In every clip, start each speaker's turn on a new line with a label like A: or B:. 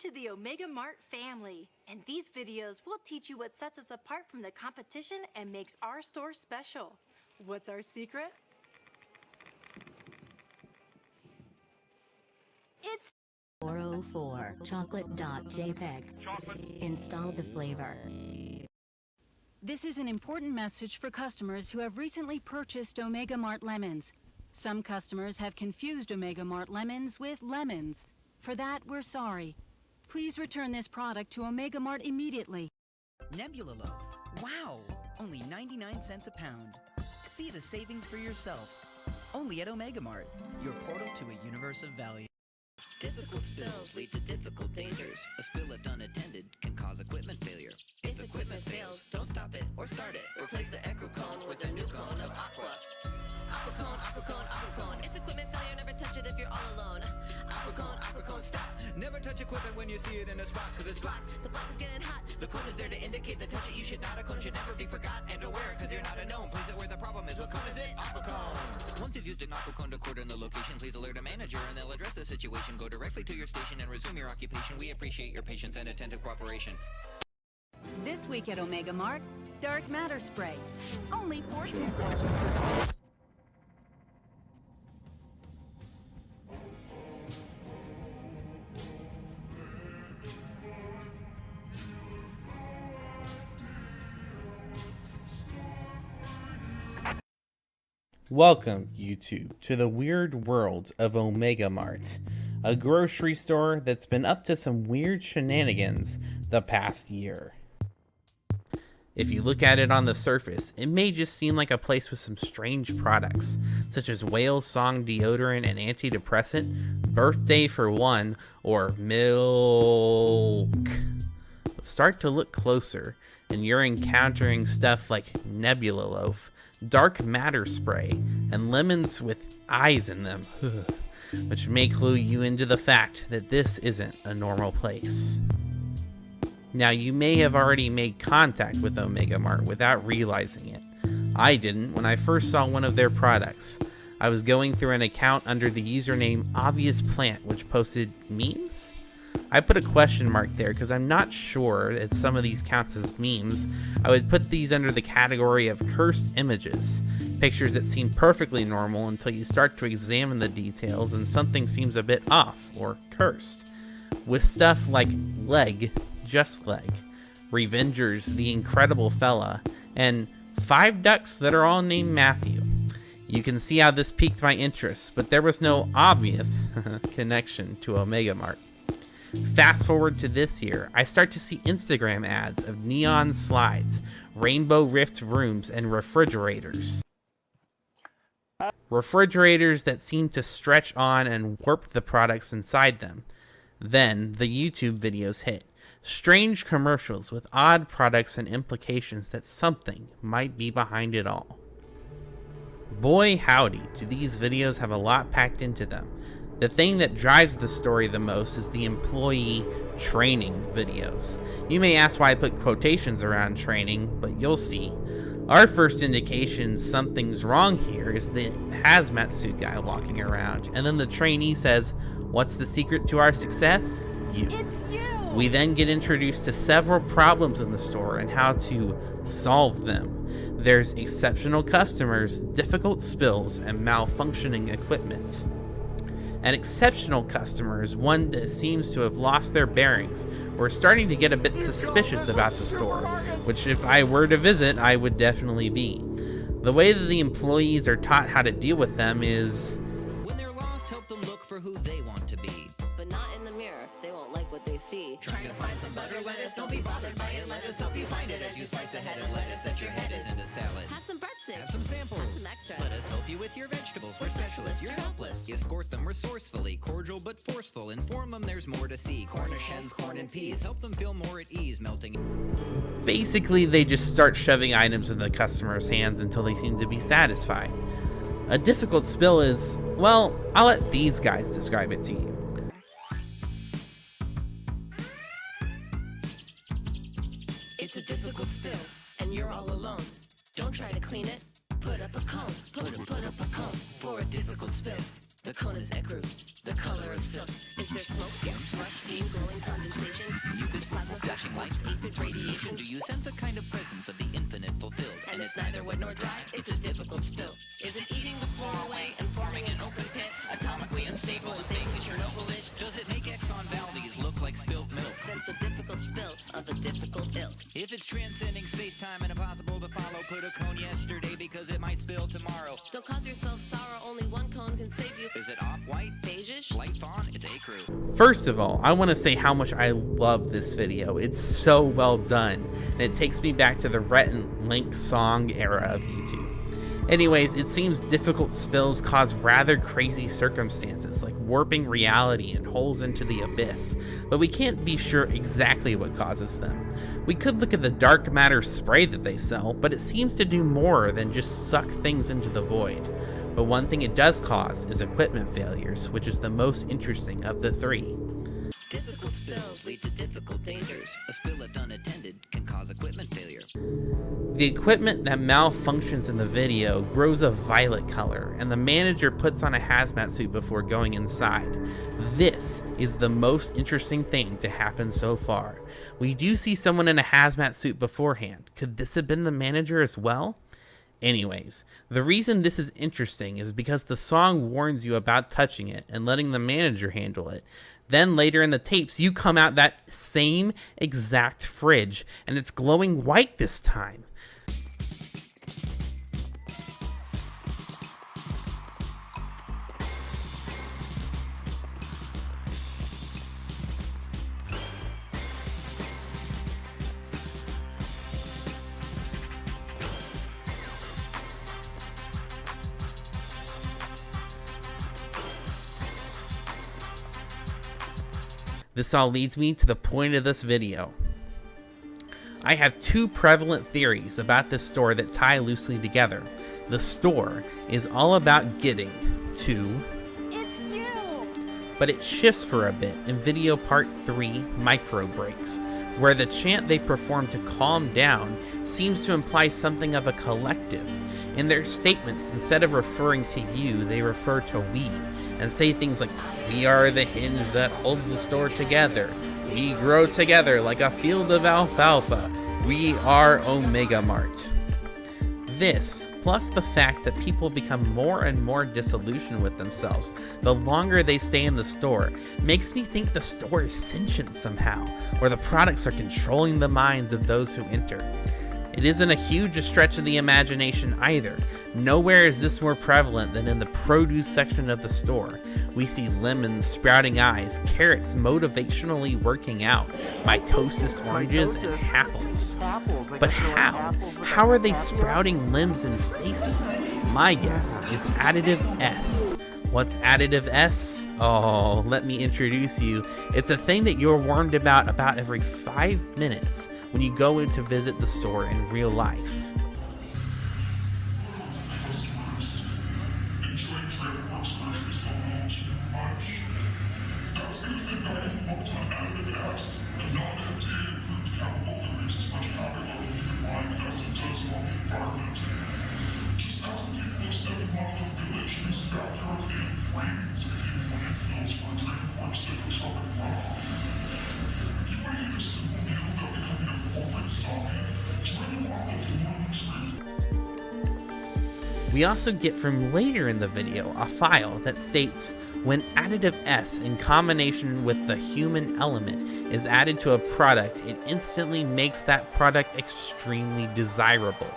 A: to the Omega Mart family. In these videos, we'll teach you what sets us apart from the competition and makes our store special. What's our secret? It's
B: 404 chocolate.jpg. Install the flavor.
C: This is an important message for customers who have recently purchased Omega Mart lemons. Some customers have confused Omega Mart lemons with lemons. For that, we're sorry. Please return this product to Omega Mart immediately.
D: Nebula Loaf. Wow! Only 99 cents a pound. See the savings for yourself. Only at Omega Mart, your portal to a universe of value.
E: Difficult spills lead to difficult dangers. A spill left unattended can cause equipment failure. If equipment fails, don't stop it or start it. Replace the Echo Cone with a new cone of Aqua. Aqua Cone, Aqua Cone, Aqua Cone. It's equipment failure, never touch it if you're all alone. Aqua Cone, stop.
F: Never touch equipment when you see it in a spot, cause it's blocked.
E: The block is getting hot. The cone is there to indicate the touch it you should not. A cone should never be forgot and aware, cause you're not a gnome. Place it where the problem is. What cone is it? Aqua Cone. Once you've used an Aqua Cone to cordon the location, please alert a manager and they'll address the situation. Go directly to your station and resume your occupation. We appreciate your patience and attentive cooperation.
C: This week at Omega Mart, Dark Matter Spray. Only $14.
G: Welcome, YouTube, to the weird world of Omega Mart, a grocery store that's been up to some weird shenanigans the past year. If you look at it on the surface, it may just seem like a place with some strange products, such as whale song deodorant and antidepressant, birthday for one, or milk. But start to look closer, and you're encountering stuff like Nebula Loaf, Dark Matter Spray, and lemons with eyes in them, which may clue you into the fact that this isn't a normal place. Now, you may have already made contact with Omega Mart without realizing it. I didn't when I first saw one of their products. I was going through an account under the username Obvious Plant, which posted memes? I put a question mark there because I'm not sure if some of these counts as memes. I would put these under the category of cursed images, pictures that seem perfectly normal until you start to examine the details and something seems a bit off or cursed. With stuff like Leg, Just Leg, Revengers, The Incredible Fella, and 5 ducks that are all named Matthew. You can see how this piqued my interest, but there was no obvious connection to Omega Mart. Fast forward to this year, I start to see Instagram ads of neon slides, rainbow rift rooms, and refrigerators. Refrigerators that seem to stretch on and warp the products inside them. Then, the YouTube videos hit. Strange commercials with odd products and implications that something might be behind it all. Boy howdy, do these videos have a lot packed into them. The thing that drives the story the most is the employee training videos. You may ask why I put quotations around training, but you'll see. Our first indication something's wrong here is the hazmat suit guy walking around, and then the trainee says, "What's the secret to our success? You."
A: It's you!
G: We then get introduced to several problems in the store and how to solve them. There's exceptional customers, difficult spills, and malfunctioning equipment. An exceptional customer is one that seems to have lost their bearings. We're starting to get a bit suspicious about the store, which if I were to visit, I would definitely be. The way that the employees are taught how to deal with them is,
D: When they're lost, help them look for who they want to be.
H: But not in the mirror. They won't like what they see.
E: Trying to find some butter lettuce, don't be bothered by it. Let us help you find it as you slice the head of lettuce that your head is into salad.
H: Have some breadsticks.
D: Have some samples.
H: Have some extras.
D: Let us help you with your vegetables. We're specialists. You're helpless. You escort them resourcefully, cordial but forceful. Inform them there's more to see. Cornish hens, corn and peas. Help them feel more at ease, melting.
G: basically they just start shoving items in the customer's hands until they seem to be satisfied. A difficult spill is, well, I'll let these guys describe it to you.
E: It's a difficult spill, and you're all alone. Don't try to clean it. Put up a cone. Put up a cone for a difficult spill. The cone is ecru, the color of silk. Is there smoke, gas, rush, steam, glowing condensation? Mucus, plasma, flashing lights, aphid radiation. Do you sense a kind of presence of the infinite fulfilled? And it's neither wet nor dry, it's a difficult spill. Is it eating the floor away and forming an open pit? Atomically unstable and vaguely Chernobyl-ish? Does it make Exxon Valdez look like spilt milk?
H: That's a difficult spill of a difficult ilk.
F: If it's transcending space-time and impossible to follow, put a cone yesterday because it might spill tomorrow.
H: Don't cause yourself sorrow, only one cone can save you.
F: Is it off-white?
H: Beige-ish?
F: Light fawn? It's ecru.
G: First of all, I want to say how much I love this video. It's so well done, and it takes me back to the Rhett and Link song era of YouTube. Anyways, it seems difficult spills cause rather crazy circumstances, like warping reality and holes into the abyss, but we can't be sure exactly what causes them. We could look at the dark matter spray that they sell, but it seems to do more than just suck things into the void. But one thing it does cause is equipment failures, which is the most interesting of the three.
E: Difficult spills lead to difficult dangers. A spill left unattended can cause equipment failure.
G: The equipment that malfunctions in the video grows a violet color, and the manager puts on a hazmat suit before going inside. This is the most interesting thing to happen so far. We do see someone in a hazmat suit beforehand. Could this have been the manager as well? Anyways, the reason this is interesting is because the song warns you about touching it and letting the manager handle it. Then later in the tapes, you come out that same exact fridge, and it's glowing white this time. This all leads me to the point of this video. I have two prevalent theories about this store that tie loosely together. The store is all about getting to,
A: It's you!
G: but it shifts for a bit in video part 3, Micro Breaks, where the chant they perform to calm down seems to imply something of a collective. In their statements, instead of referring to you, they refer to we, and say things like, "We are the hinge that holds the store together. We grow together like a field of alfalfa. We are Omega Mart." This, plus the fact that people become more and more disillusioned with themselves the longer they stay in the store, makes me think the store is sentient somehow, where the products are controlling the minds of those who enter. It isn't a huge stretch of the imagination either. Nowhere is this more prevalent than in the produce section of the store. We see lemons sprouting eyes, carrots motivationally working out, mitosis oranges, and apples. But how? How are they sprouting limbs and faces? My guess is additive S. What's additive S? Oh, let me introduce you. It's a thing that you're warned about every 5 minutes when you go in to visit the store in real life. We also get from later in the video a file that states when additive S in combination with the human element is added to a product, it instantly makes that product extremely desirable.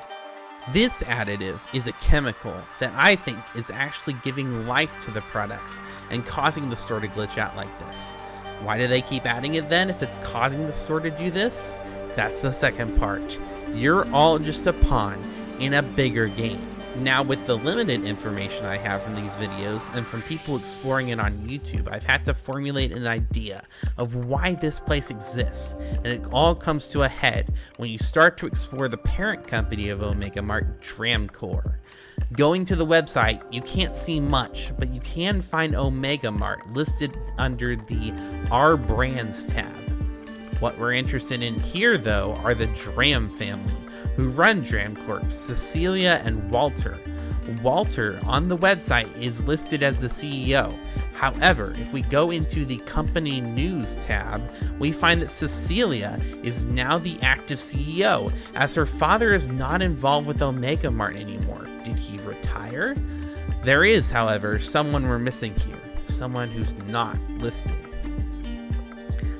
G: This additive is a chemical that I think is actually giving life to the products and causing the store to glitch out like this. Why do they keep adding it then if it's causing the store to do this? That's the second part. You're all just a pawn in a bigger game. Now, with the limited information I have from these videos and from people exploring it on YouTube, I've had to formulate an idea of why this place exists, and it all comes to a head when you start to explore the parent company of Omega Mart, Dramcore. Going to the website, you can't see much, but you can find Omega Mart listed under the Our Brands tab. What we're interested in here, though, are the Dram family, who run Dramcorp, Cecilia and Walter. Walter on the website is listed as the CEO. However, if we go into the company news tab, we find that Cecilia is now the active CEO, as her father is not involved with Omega Mart anymore. Did he retire? There is, however, someone we're missing here, someone who's not listed.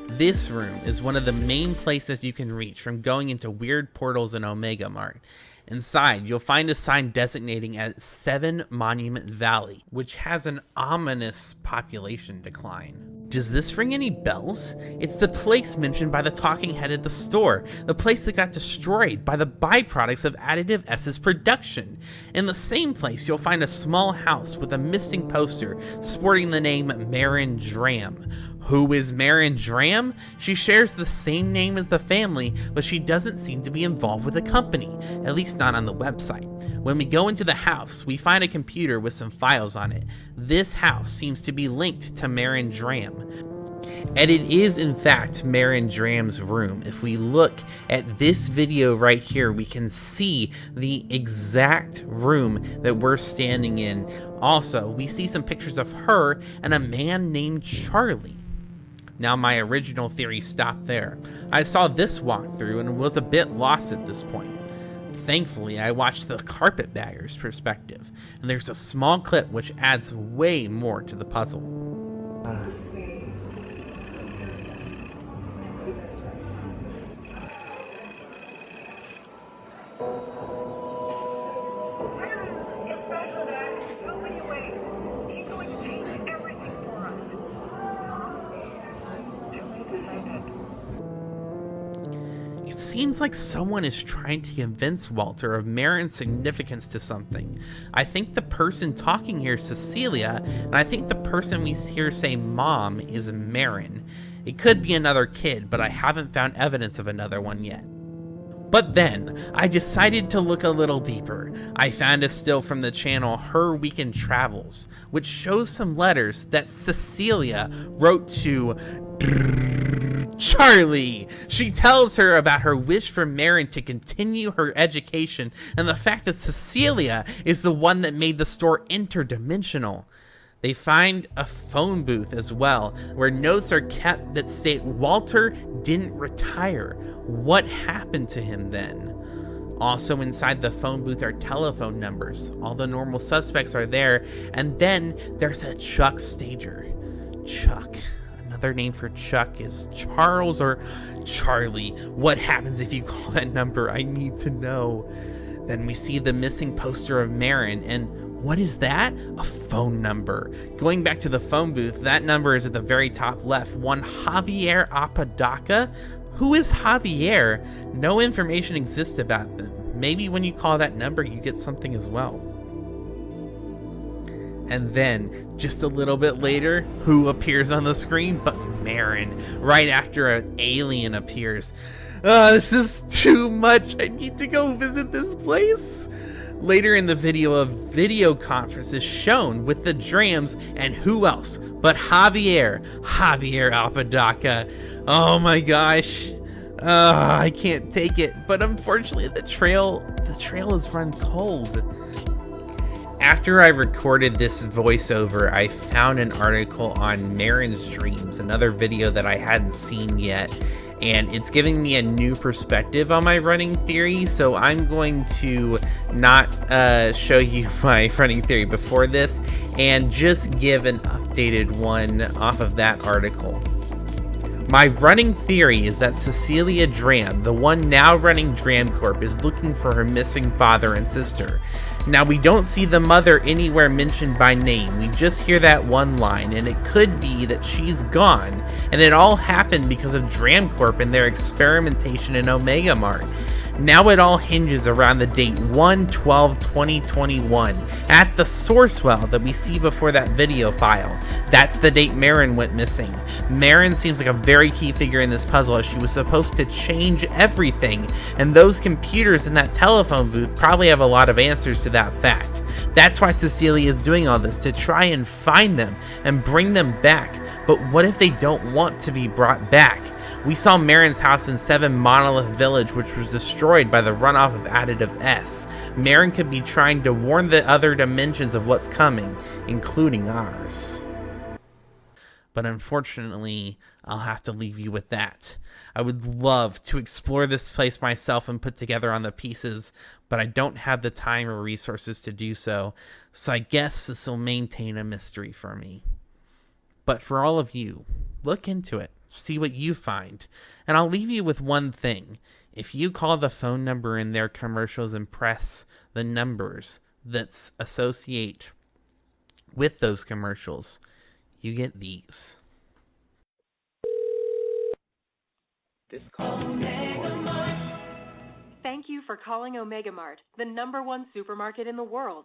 G: This room is one of the main places you can reach from going into weird portals in Omega Mart. Inside, you'll find a sign designating as 7 Monument Valley, which has an ominous population decline. Does this ring any bells? It's the place mentioned by the talking head at the store, the place that got destroyed by the byproducts of Additive S's production. In the same place, you'll find a small house with a missing poster sporting the name Marin Dram. Who is Marin Dram? She shares the same name as the family, but she doesn't seem to be involved with the company, at least not on the website. When we go into the house, we find a computer with some files on it. This house seems to be linked to Marin Dram. And it is in fact Marin Dram's room. If we look at this video right here, we can see the exact room that we're standing in. Also, we see some pictures of her and a man named Charlie. Now, my original theory stopped there. I saw this walkthrough and was a bit lost at this point. Thankfully, I watched the Carpetbagger's perspective, and there's a small clip which adds way more to the puzzle.
I: Marin is special, Dad, in so many ways. She's going to change everything for us.
G: It seems like someone is trying to convince Walter of Marin's significance to something. I think the person talking here is Cecilia, and I think the person we hear say mom is Marin. It could be another kid, but I haven't found evidence of another one yet. But then, I decided to look a little deeper. I found a still from the channel Her Weekend Travels, which shows some letters that Cecilia wrote to Charlie. She tells her about her wish for Marin to continue her education and the fact that Cecilia is the one that made the store interdimensional. They find a phone booth as well, where notes are kept that state Walter didn't retire. What happened to him then? Also inside the phone booth are telephone numbers. All the normal suspects are there, and then there's a Chuck stager. Chuck. Another name for Chuck is Charles or Charlie. What happens if you call that number? I need to know. Then we see the missing poster of Marin, and what is that? A phone number. Going back to the phone booth, that number is at the very top left. One Javier Apodaca? Who is Javier? No information exists about them. Maybe when you call that number, you get something as well. And then, just a little bit later, who appears on the screen but Marin, right after an alien appears. This is too much. I need to go visit this place. Later in the video, a video conference is shown with the Drams and who else but Javier Apodaca. Oh my gosh. I can't take it. But unfortunately, the trail has run cold. After I recorded this voiceover, I found an article on Marin's dreams, another video that I hadn't seen yet, and it's giving me a new perspective on my running theory, so I'm going to not show you my running theory before this, and just give an updated one off of that article. My running theory is that Cecilia Dram, the one now running Dram Corp, is looking for her missing father and sister. Now, we don't see the mother anywhere mentioned by name, we just hear that one line, and it could be that she's gone, and it all happened because of Dram Corp and their experimentation in Omega Mart. Now it all hinges around the date 1/12/2021 at the source well that we see before that video file. That's the date Marin went missing. Marin seems like a very key figure in this puzzle, as she was supposed to change everything, and those computers in that telephone booth probably have a lot of answers to that fact. That's why Cecilia is doing all this, to try and find them and bring them back. But what if they don't want to be brought back? We saw Marin's house in 7 Monolith Village, which was destroyed by the runoff of Additive S. Marin could be trying to warn the other dimensions of what's coming, including ours. But unfortunately, I'll have to leave you with that. I would love to explore this place myself and put together on the pieces, but I don't have the time or resources to do so, so I guess this will maintain a mystery for me. But for all of you, look into it, see what you find, and I'll leave you with one thing. If you call the phone number in their commercials and press the numbers that associate with those commercials, you get these.
J: Thank you for calling Omega Mart, the #1 supermarket in the world.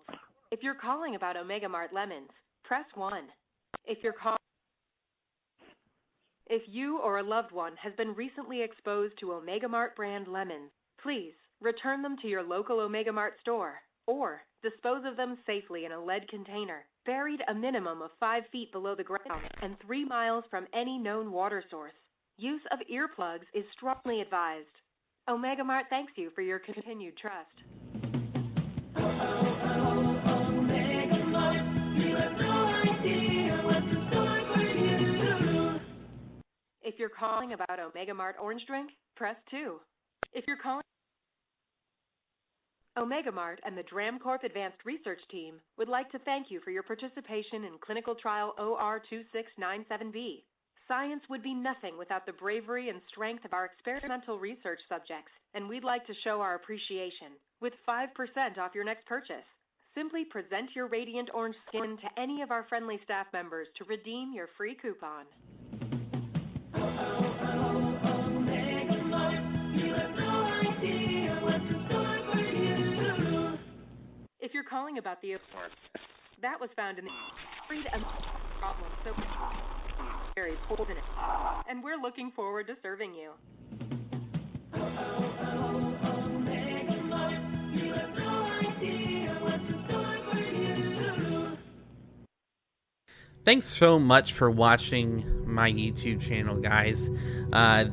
J: If you're calling about Omega Mart lemons, press 1. If you or a loved one has been recently exposed to Omega Mart brand lemons, please return them to your local Omega Mart store or dispose of them safely in a lead container, buried a minimum of 5 feet below the ground and 3 miles from any known water source. Use of earplugs is strongly advised. Omega Mart thanks you for your continued trust. Omega Mart, you have no idea what's in store for you. If you're calling about Omega Mart orange drink, press 2. If you're calling Omega Mart and the DramCorp Advanced Research Team would like to thank you for your participation in clinical trial OR2697B. Science would be nothing without the bravery and strength of our experimental research subjects, and we'd like to show our appreciation with 5% off your next purchase. Simply present your radiant orange skin to any of our friendly staff members to redeem your free coupon. Omega Mart, you have no idea what's in store for you. If you're calling about the that was found in the problem, so very poisonous, and we're looking forward to serving you. Omega Mart, you have no idea what's in store for you.
G: Thanks so much for watching my YouTube channel, guys.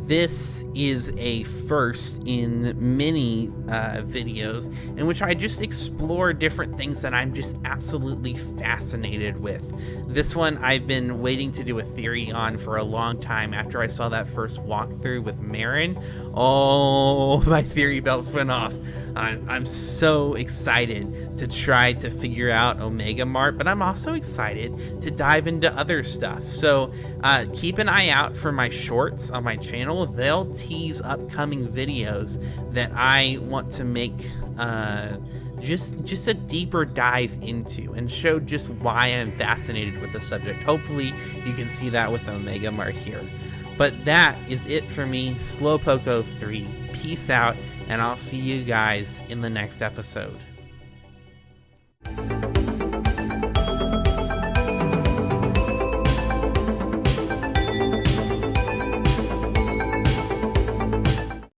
G: This is a first in many videos in which I just explore different things that I'm just absolutely fascinated with. This one I've been waiting to do a theory on for a long time after I saw that first walkthrough with Marin. Oh, my theory belts went off. I'm so excited to try to figure out Omega Mart, but I'm also excited to dive into other stuff. So keep an eye out for my shorts on my channel. They'll tease upcoming videos that I want to make just a deeper dive into and show just why I'm fascinated with the subject. Hopefully you can see that with Omega Mart here. But that is it for me, Slowpoke03. Peace out, and I'll see you guys in the next episode.